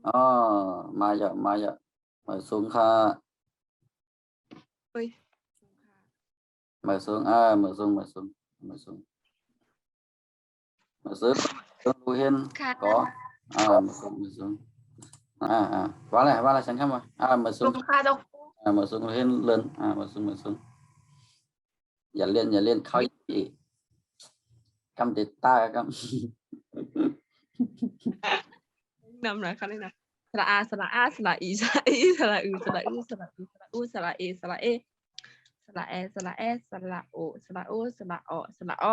อ๋อมาเยอะมาสูงค่ะเฮ้ย มาสูงมาสูงดูเห็น ค่ะ cóมาสูงว่าอะไรฉันเข้ามามาสู ลุ ง งค่ะเจ้า มาสูงเห็นเลื่อนมาสูงอย่าเล่นเขาอีกกำติดตากำ นำหน่อยค่ะเลยนะสระอาสระอาสระอีสระอีสระอือสระอือสระอือสระอูสระเอสระเอสระแอสระแอสระโอสระโอสระอสระอ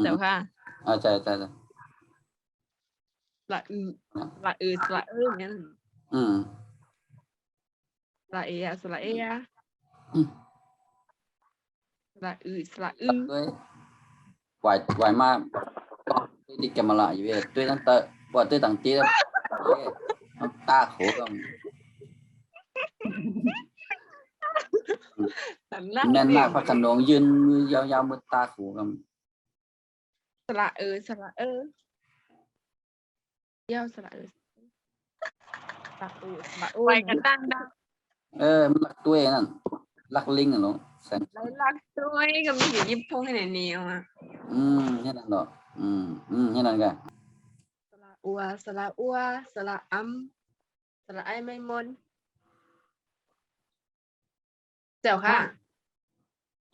เดี๋ยวค่ะ ใช่สระอือสระอือสระเอออย่างเงี้ยสระเอสระเอสระอือสระอือ ด้วยไหวมากก็ติดกันมาละอยู่เว้ยด้วยตั้งแต่ว่าด้วยตั้งตีแล้วมันตาโขก็แน่นมากพระขนงยืนมือยาวๆมือตาโขก็สระเออสระเออยาวสระเออสระอูสระอูไปกันตั้งดัง มันรักตัวนั่นรักลิงอ่ะเนาะแสง แล้วรักด้วยก็มีอยู่ยิบพงให้ไหนเนียวอ่ะ นี่นั่นเนาะนี่นั่นกัน สระอัวสระอัวสระอัมสระไอไม่มนเจ้าค่ะ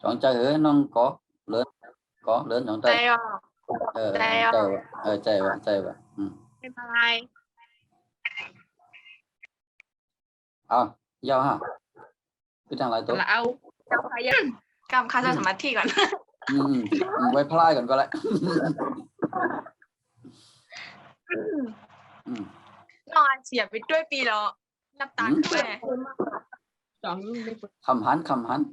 chọn chơi ở non có lớn chọn ใจ chơi ออกใจออก chơi vậy เป็นอะไร giao ha cứ thằng lại ส tốt ระเอาเจ้าค่ะยังกำค่าสมาธิก่อน quay fly còn coi lại นอนเสียไปด้วยปีแล้วนับตาแม่สอง khầm hắn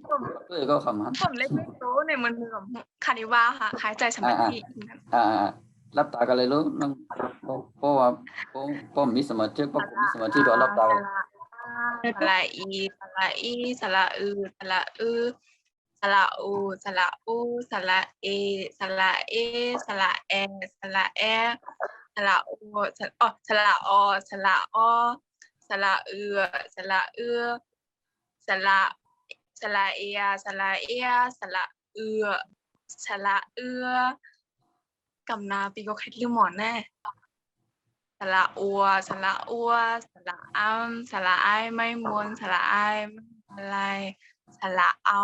tôi có khầm hắn ผมเล่นไม่โต้ในมันกับคานิว่าค่ะคล้ายใจสมาธิ lắp tà cái này lúc nó cóมีสมาธิก็มีสมาธิด้วยรับตา สระอีสระอีสระอือสระอือสระอูสระอูสระเอสระเอสระแอสระแอสระโอสระอสระอสระอสระเอือสระเอือสระสระเอียสระเอียสระเอือสระเอือกำนาปีก็คิดลืมหมอนแน่สระอัวสระอัวสระอ้ำสระไอไม่มวนสระไอไม่อะไรสระเอา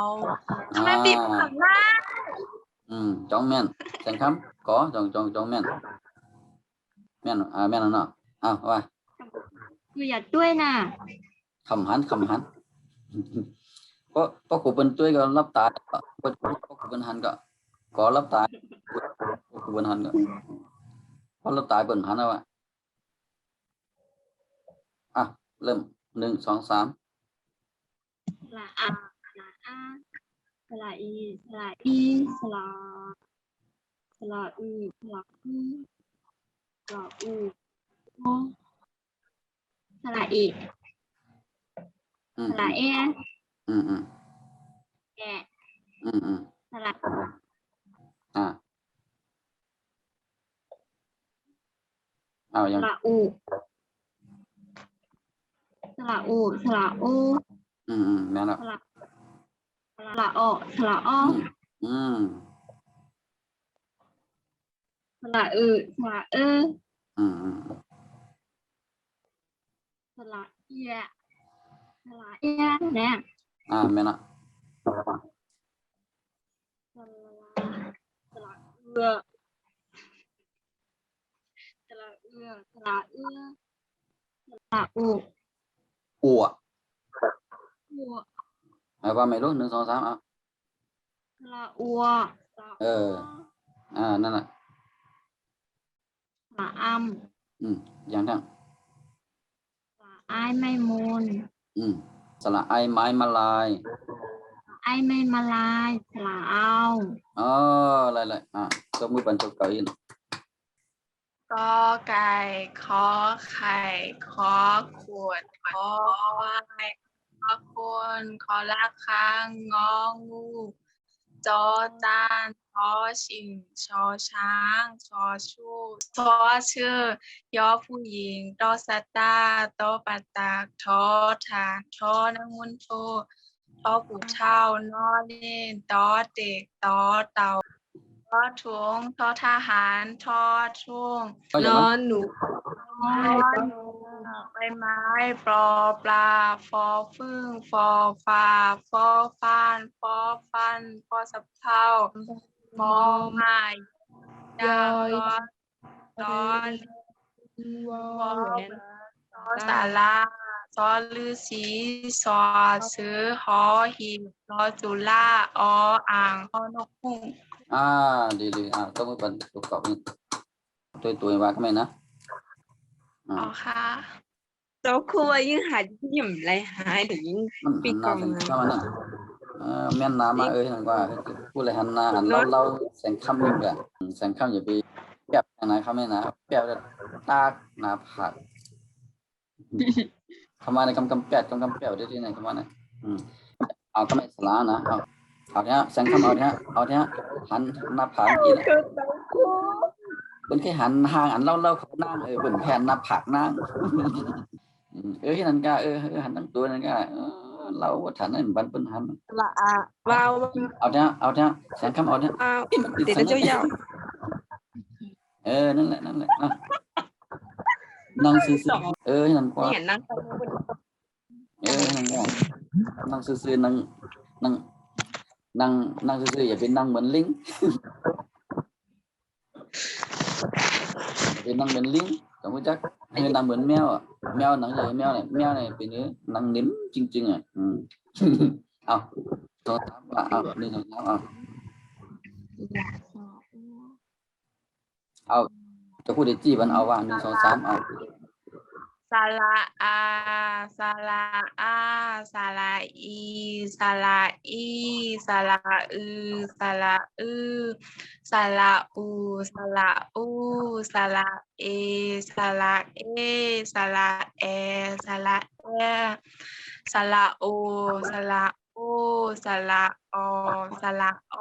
ทำไมบีบขังหน้าchọn men chẳng khám có chọn men men nó qua คืออยากด้วยน่ะ khầm hắn có cụ bên chuối có lắp tà có cụ bên hắn có lắp tà có cụ bên hắn có lắp tà bên hắn đâuเริ่ม1 2 3 สระอาสระอาสระอีสระอีสระสระอือสระอือสระอูโอสระอีสระเอแอสระยัง สระอูสระอูสระโอ แม่นแล้ว สระอสระอสระอือสระเอสระเอียสระเอียเนี่ย แม่นแล้ว สระเอือสระเอือสระเอือสระอู อัว อู ว่าไม่รู้1 2 3สระอัวสระ นั่นแหละ สระอัม อย่างนั้น สระไอไม่มูล สระไอไม้มาลาย ไอไม่มาลายสระเอา lại choมือปั่นจบเก่าอิน กอไก่ขอไข่ขอขวดขอควายขอคนขอละคางงองู จอจานชอชิงชอช้างชอชูชอชื่อยอผู้หญิงตอสตาตอปาตากทอฐานทอนังมุนโททอผู้เฒ่านอเล่นตอเด็กตอเต่าทอถุงทอทหารทอทุ่ง ก็ น อย่าง อ นั้น หนู ใบไม้ปลอปลาฟอพึ่งฟอฟ้าฟอฟานฟอฟันฟอสะเพราฟอไม้ดารอตอน วอ ฟอ แหวน ซอสาราซอฤาษีซอเสือหอหีบซอจุฬาออ่างฮอนกฮูก ดีต้องมือปันตัวกรอบนี่ตัวว่าก็ไม่นะ อ๋อค่ะ เราครัวยิ่งหายิ่งไรหายถึงยิ่ง มัน ปี หันห ก น้า อง แสงค่ำน่ะแม่นน้ำมานั่นว่าพูดเลยหันหน้าหันเราแสงค่ำนี่แบบแสงค่ำอย่าไปแป๊บไหนเขาไม่นะแป๊บจะตากหน้าผากเข้ามาในกำแป๊ดกำแป๊วได้ที่ไหนเข้ามานะเอาก็ไม่สลานะเอาเนี้ยแสงค่ำเอาเนี้ยหันหน้าผากอีกเป็นแค่หันห่างอันเล่าเขานั่งเป็นแผ่นหน้าผากนั่งที่นั่นก็หันตั้งตัวนั่นก็เราฐานนั่นบันเป็นหัน ละว้าว เอาเนี้ยแสงคำเอาเนี้ย เดี๋ยวเจ้าย่า นั่นแหละนั่งซื่อนั่นกว่า นี่เห็นนั่ง นั่นกว่านั่งซื่อนั่งซื่ออย่าเป็นนั่งเหมือนลิงเป็นนั่งเหมือนลิงสมมติจักนั่งเหมือนแมวแมวหนังใหญ่แมวเนี่ยเป็นเนื้อนั่งนิ่มจริงเอาตัวถามว่าเอานี่ตัวถามเอาจะพูดได้จี้มันเอาว่า1 2 3เอาสระอาสระอาสระอีสระอีสระอือสระอือสระอูสระอูสระเอสระเอสระแอสระแอสระโอสระโอสระอสระอ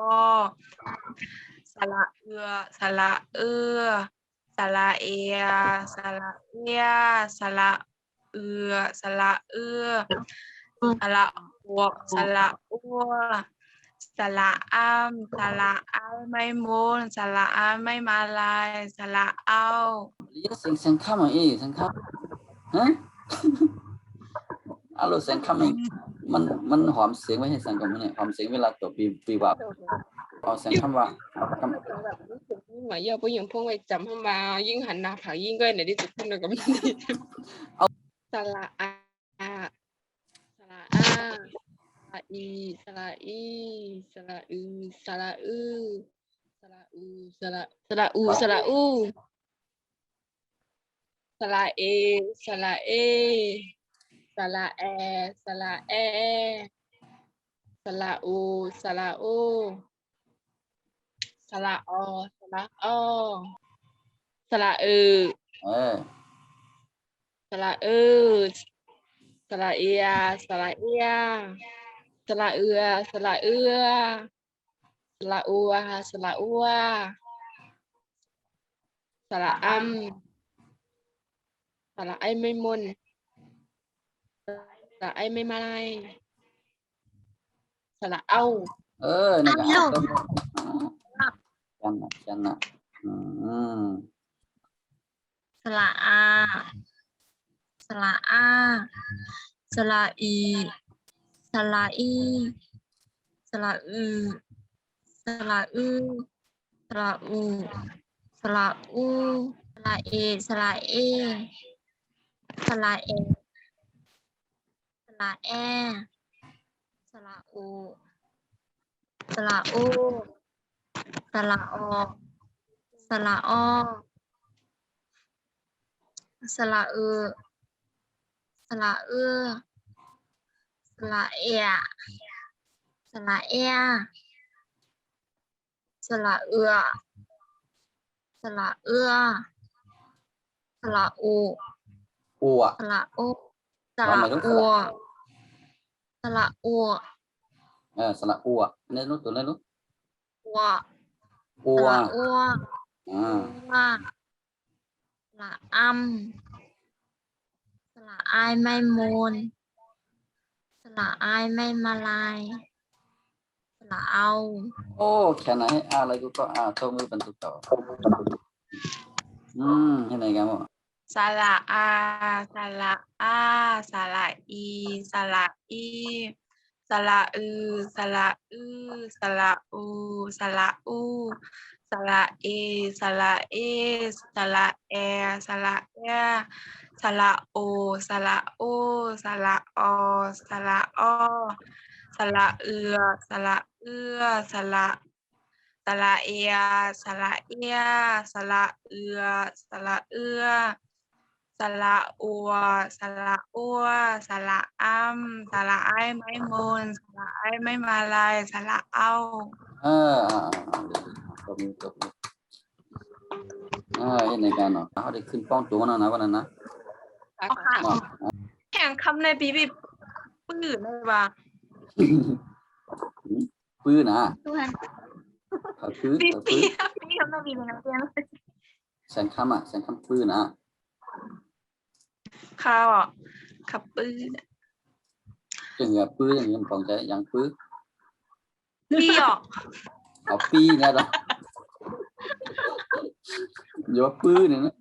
สระเอือสระเอือสระเอียสระเอียสระเอือสระเอือสระอัวสระอัวสระอ้ำสระอ้ายไม่มูลสระอ้ายไม่มาลายสระเอา เรียกเสียงข้ามเสียงข้ามฮะเอาเสียงข้ามมันหอมเสียงไว้ให้สังกัดมันเนี่ยหอมเสียงเวลาตัวปีว่าเอาเสียงข้ามว่า แบบรู้สึกยิ่งหมายเยอะเพราะยิ่งพวกไอ้จำเข้ามายิ่งหันหน้าผายิ่งก็ในที่สุดขึ้นเลยกับมันสระอาสระอาสระอีสระอีสระอือสระอือสระอูสระอูสระอูสระเอสระเอสระแอสระแอสระอูสระอูสระอสระอสระสระสระเอียสระเอียสระเอือสระเอือสระอัวสระอัวสระสระไอไม่มนสระไอไม่มาลายสระเอานั่นก็จันนะสระอาสระอาสระอีสระอีสระอือสระอือสระอูสระอูสระเอสระเอสระเอสระแอสระอูสระอูสระอสระอสระเอสระเอสระเอสระเอสระเอือสระเอือสระอูสระอูสระอูสระอูสระอัวเนี่ยนู้นตัวนั้นนู้น อัว อั ส ว ระอัว อ่า ว่าสระอำสระอายไม่มูลสระอายไม่มาลายสระเอา โอ้แค่ไหนอะไรกูก็ตัวมือเป็นตุกต่อให้ไหนกันวะ สระอาสระอาสระอีสระอีสระอือสระอือสระอูสระอูสระเอสระเอสระแอสระแอสระโอสระโอสระอสระอสระเอือสระเอือสระสระเอียสระเอียสระเอือสระเอือสระอัวสระอัวสระอ้ำสระไอ้ไม้มูลสระไอ้ไม่มาลายสระเอา ตัวมือตัวมือให้ไหนกันเนาะเขาได้ขึ้นป้องตัวนะวันนั้นนะ เอาค่ะแข่งคำในปีบีปื้อเลยว่า ปื้อนะ ทุกท่าน ปื้อ ปี ปื้อ ปีคำในปีเป็นนักเรียน แสงคำแสงคำปื้อนะ ข้าวอ่ะขับปื้อ จึงปื้ออย่างนี้ปองใจอย่างปื้อ ปีออก เอาปีเนี่ยหรอโยปื้อเนี่ยนะ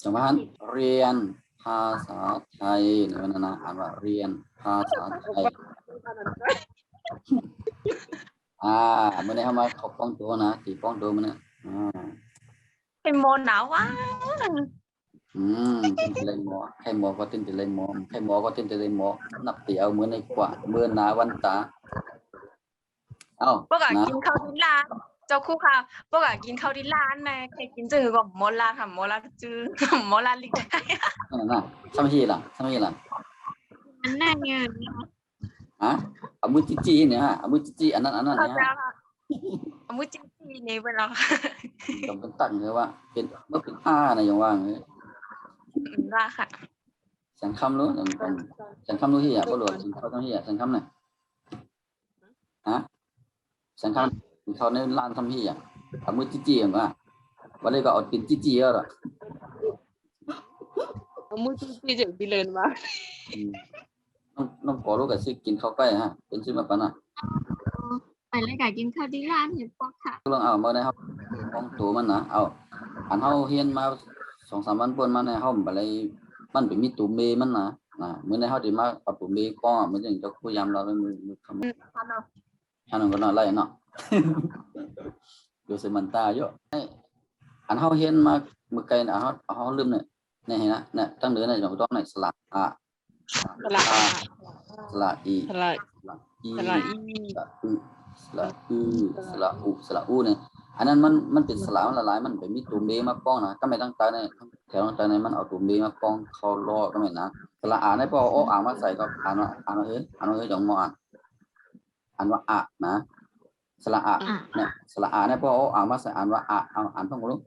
จังหวะเรียนภาษาไทยเนี่ยวันนั้นนะอ่านว่าเรียนภาษาไทยเมื่อนี้เขามาเขาป้องตัวนะตีป้องตัวมันเนี่ยเป็นโมหนาวว่า tin từ lên mò hay mò có tin từ lên mò hay mò có tin từ lên mò nắp tiểu mưa này quả mưa ná văn tá พวกอ่ะกินข้าวที่ร้านเจ้าคู่ค่ะพวกอ่ะกินข้าวที่ร้านแม่ใครกินจืดกับโมลาค่ะโมลาจืดโมลาลิกได้ nè sao gì là อันนั้นไง ở mưa chi nữa ở mưa chi anh ข้าว này เจ้าค่ะมุจิจีนี่เป็นเรา trong cái tận nữa bạn cái bất cứ này giống vàng ราค่ะ chẳng khăm luôn chẳng khăm luôn hi có luật chẳng khăm hi chẳng khăm này chẳng khămเขาในร้านทำที่ở mưa chi màวันนี้ก็เอากินchi rồi มือที่เจ็บดีเลยมา น้องขอรู้กับซิกินข้าวใกล้ฮะเป็นชื่อมาปะนะ ไปเลยค่ะกินข้าวที่ร้านเห็นปะค่ะ ลองเอามาได้ครับป้องตัวมันนะเอาอันเฮาเฮียนมา2-3 วันป่นมาในเฮาบ่ได้มันเป็นมีตัวเมมันนะมื้อในเฮาได้มาเอาตัวเมก้อมันจึงจะคุยยามเราเลยมือคำฮันก็น่าไล่เนาะอยู่สิมันตาเยอะอันเฮาเฮียนมามื้อไกลน่ะเฮาลืมเนี่ยเห็นนะเนี่ยตั้งเดือนเนี่ยต้องเนี่ยสระสระอี สละอี สระอูเนี่ยอันนั้นมันเป็นสระมันละลายมันเป็นมีตัวเมมาป้องนะก็ไม่ตั้งใจเนี่ยแถวตั้งใจเนี่ยมันเอาตัวเมมาป้องเขาล่อก็ไม่นะสระอาเนี่ยพออ่านมาใส่ก็อ่านว่าเฮ้ยจงมออ่านว่าอะนะสระอะเนี่ยสระอาเนี่ยพออ่านมาใส่อ่านว่าอะอ่านต้องรู้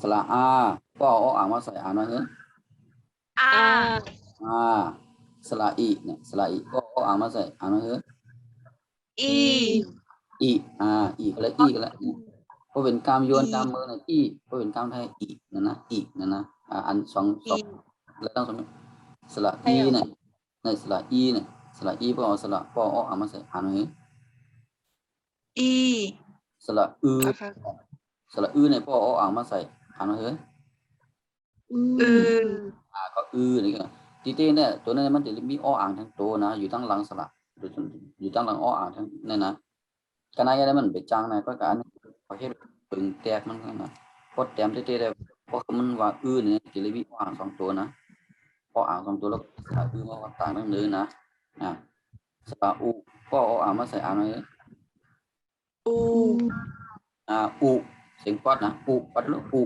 สระอาพออ่านมาใส่อ่านว่าเฮ้ยสระอีเนี่ยสระอีก็อ่านมาใส่อ่านว่าเฮ้ยอีก็แล้วอีก็แล้วพอเป็นกามยวนกามมือเนี่ยอีพอเป็นกามไทยอีนะอีนะอันสองแล้วต้องสมสระอีเนี่ยในสระอีเนี่ยสระอีพอสระพออ่านมาใส่อ่านว่าเฮ้ยสระเนี่ยพออ่านมาใส่อ่านว่าเฮ้ยก็นี่ก็ทีเต้เนี่ยตัวนั้นมันจะมีอ้ออ่างทั้งตัวนะอยู่ตั้งหลังสระอยู่ตั้งหลังอ้ออ่างทั้งนี่นะกันไหนอะไรมันไปจังนะก็การพอเฮ็ดปึงแตกมันนะพอแต้มเต้ได้พอมันว่าเนี่ยจะมีอ้ออ่าง2ตัวนะพออ่าง2ตัวแล้วสระมาต่างทั้งนึงนะสระอูก็อ้ออ่างมาใส่อ่างเลยอูเสียงปัดนะอูปัดแล้วอู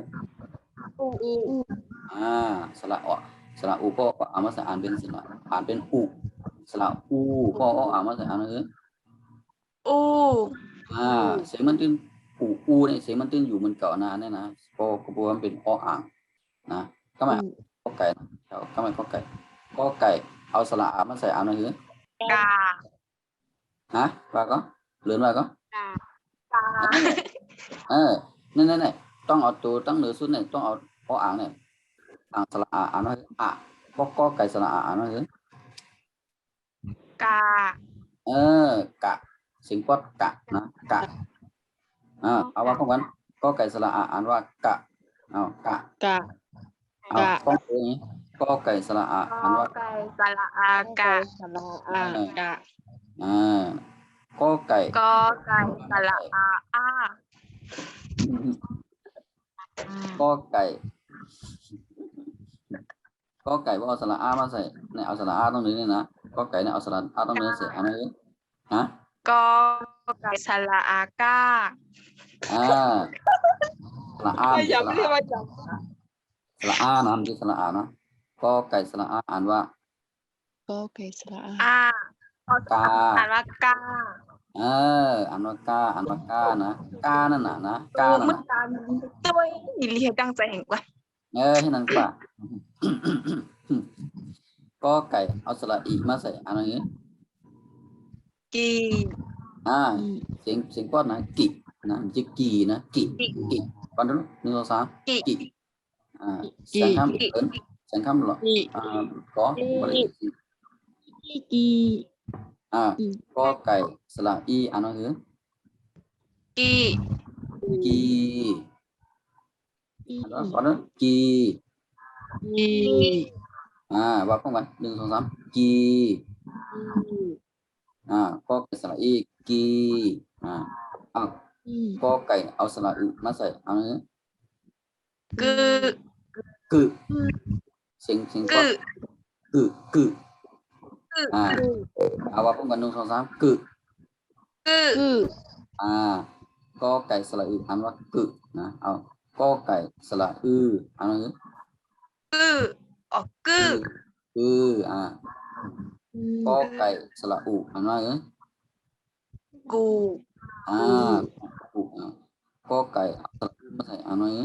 สระอูก็เอามาใส่อ่านเป็นสระอ่านเป็นอูสระอูก็เอามาใส่อ่านเลยเสียงมันเป็น อูเนี่ยเสียงมันตื้นอยู่มันเก่านะเนี่ยนะก็บอกว่ามันเป็นออ่างนะก็หมายข้อไก่นะก็หมายข้อไก่เอาสระอามาใส่อ่านหนังสือก า ฮะว่าก็เหลือว่าก็ กา นั่นต้องเอาตัวตั้งเหนือสุดเนี่ยต้องเอาออ่างเนี่ยอ่างสระอาอ่านว่าอะก็ไก่สระอาอ่านว่า กา กะเสียงกอดกะนะกะเอาว่าพวกนั้นก็ไก่สระอาอ่านว่ากะเอากะ กะ เอาต้องตัวนี้ก็ไก่สระอาอ่านว่า ไก่สระอากา สระอากะ ก็ไก่ กอไก่สระอาอา ก็ไก่ก็ไก่ว่าเอาสระอามาใส่เนี่ยเอาสระอาตรงนี้เนี่ยนะก็ไก่เนี่ยเอาสระอาตรงนี้ใส่อันนี้ฮะ กอไก่สระอากา สระอา ยังไม่ได้ว่าจ สระอานะมันคือสระอานะก็ไก่สระอาอ่านว่า ก็ไก่สระอา อา กา อ่านว่ากา อ่านว่ากาอ่านว่ากานะกานั่นน่ะนะกานั่น มัน น่ะ การด้วยเรียกตั้งใจแห่งว่า ให้นั่นป่ะ ก็ไก่เอาสระอีมาใส่อันนี้ กี เสียงก้อนนะกินะมันจะกีนะกิก่อนดู1 2 3กิเสียงคำเอิ้นเสียงคำหรอก็บริสุทธิ์ กี ก็ไก่สระอีอันนี้ กี กีก่อนดูกี กี ว่าพร้อมกัน1 2 3กีก็ไก่สระอีกีก็ไก่เอาสระอึมาใส่อันนี้ กึ เสียงก็กึว่าพร้อมกัน1 2 3กึ ก็ไก่สระอึอันว่ากึนะเอาก็ไก่สระอึอันนี้ ออกกึ ก็ไก่สระอุอันว่ากู กุก็ไก่สระอึมาใส่อันนี้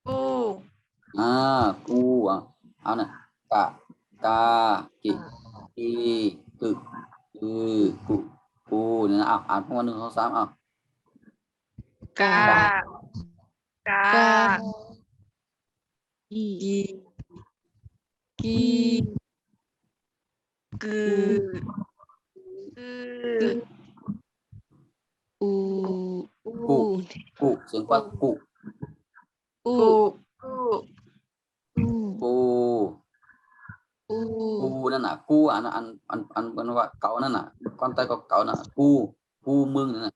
กู กูเอาน่ะกะกากิกีกึกูเนี่ยนะอ่านพร้อมกัน1 2 3กาก า กีกี กึ อู เสียงว่ากุ กู นั่นน่ะกูอันเป็นว่าเก่านั่นน่ะก้อนใต้ก็เก่าน่ะกูมึงนั่นน่ะ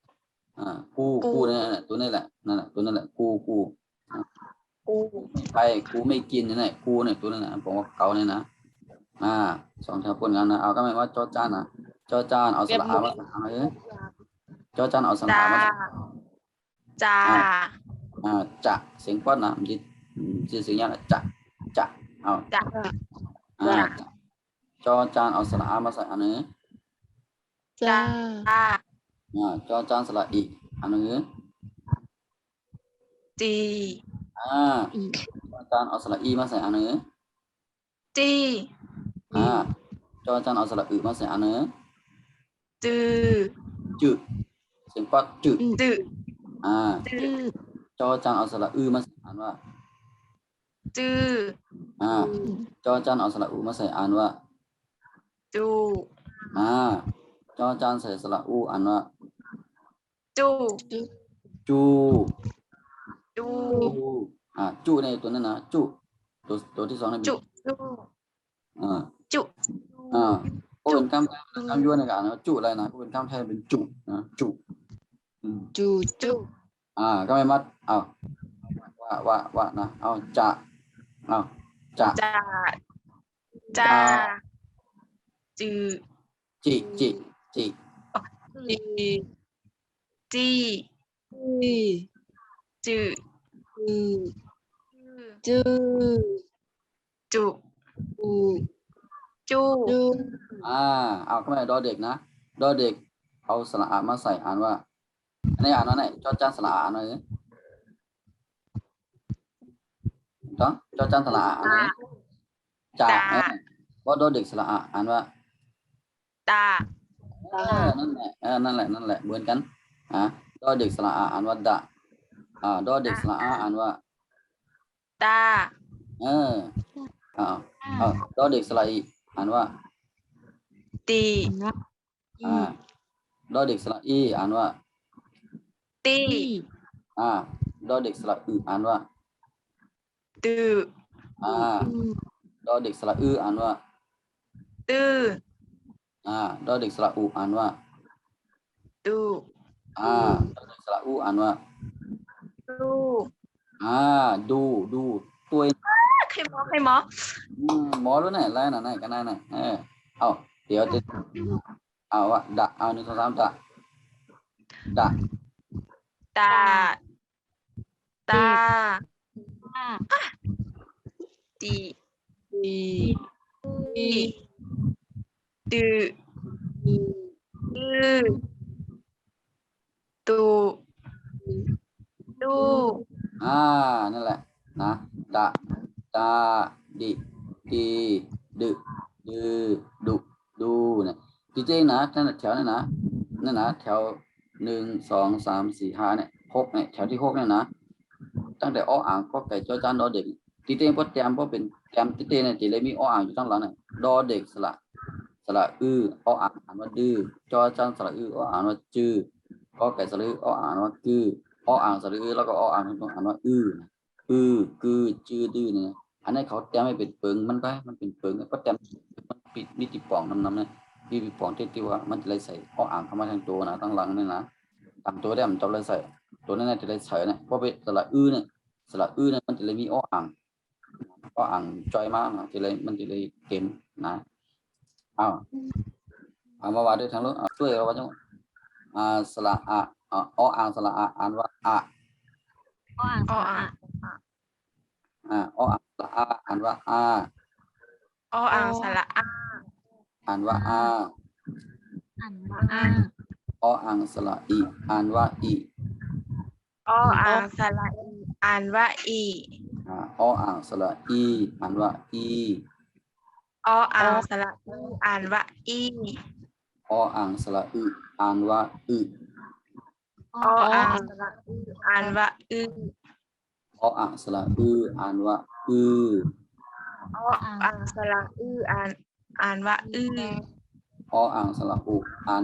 กูเนี่ยตัวนี้แหละนั่นน่ะตัวนั่นแหละกูไปกูไม่กินนี่แหละกูเนี่ยตัวนั้นน่ะผมว่าเก่าเนี่ยนะ2 แถวปนกันนะเอาก็หมายว่าจอจานนะจอจานเอาสระอามาใส่จอจานเอาสระ จ้า อามาใส่ จ้า จะเสียงก้อนนะมันจะเสียงยังไงจะเอา จ้า จอจานเอาสระอามาใส่อันนี้ จ้า จอจานสระอีอันนี้ จี จอจานเอาสระอีมาใส่อันนี้ จี จอจานเอาสระอึมาใส่อันนี้ จือ จืดเสียงก้อนจืด จือ จือ จอจานเอาสระอึมาใส่อันว่า จือ จอจานเอาสระอุมาใส่อันว่า จู จอจานใส่สระอูอันว่า จู จู จู จูในตัวนั้นนะจูตัวที่2นี่ จูจู จู ก็เป็นคำยั่วในการนะจูอะไรนะก็เป็นคำไทยเป็นจูนะจู จู จู ก็ไม่มัดว่านะเอาจะ จ้าจ้าจือ จิ จี จี จือ จื จู อู จู จู ก็ไม่ดอเด็กนะดอเด็กเอาสระอามาใส่อ่านว่า อันนี้อ่านว่าไหนจอจานสระอ่านว่าไงจ้ะจอจานสระอ่านว่าไงจ่าว่าดอเด็กสระอ่านว่า ตา นั่นแหละนั่นแหละเหมือนกันดอเด็กสระอ่านว่าดะดอเด็กสระอ่านว่า ตา ดอเด็กสระอีอ่านว่า ตี ดอเด็กสระอีอ่านว่า ตี ดอเด็กสระอือ่านว่า ตือ ดอเด็กสระอือ่านว่า ตือ ดอเด็กสระอูอ่านว่า ตู ดอเด็กสระอูอ่านว่า ตู ดูตัว ใครหมอ หมอรู้ไหนไรน่ะไหนกันไหนเอาเดี๋ยวจะเอาว่าดะเอา1 2 3ดะตาตี ตือตูนั่นแหละนะดะตาดิดีดึดือดุดูเนี่ยจริงๆนะนั่นแถวนี่นะแถว1 2 3 4 5เนี่ย6เนี่ยแถวที่6เนี่ยนะตั้งแต่อ่างก็ไก่จอจานดอเด็กจริงๆพอแจมพอเป็นแจมจริงๆเนี่ยจะเลยมีอ่างอยู่ข้างหลังเนี่ยดอเด็กสระอ่างอ่านว่าดื้อจอจานสระอ่านว่าจื้อก็ไก่สระอ่านว่ากืออ่างสระแล้วก็อ่างอ่านว่ากือจื้อดื้อเนี่ยอันนี้เขาแต้มไม่เป็นเปิงมันเป็นเปิงก็แต้มมันปิดมีติป่องน้ำเนี่ยมีติป่องที่ว่ามันจะเลยใส่อ่างเข้ามาทางตัวนะตั้งหลังนี่นะตามตัวได้มันจะเลยใส่ตัวนั้นจะเลยใส่เนี่ยเพราะเป็นสระเนี่ยมันจะเลยมีอ่างจอยมากจะเลยมันจะเลยเก็มนะเอามาว่าด้วยทางนู้นช่วยเราว่าจังสระอ่างสระอ่านว่าอ่างอ่าง อ่างสระอ่านว่าอ่างสระอา อ่านว่าอ่างอ่างสระอีอ่านว่าอีอ่างสระอีอ่านว่าอี อ่างสระอีอ่านว่าอีอ่างสระอีอ่านว่าอี อ่างสระอึอ่านว่าอึอ่างสระอีอ่านว่าอือ่างสระอ่านว่าอ่างสระอือ่านว่าอื อ่างสระอุอ่าน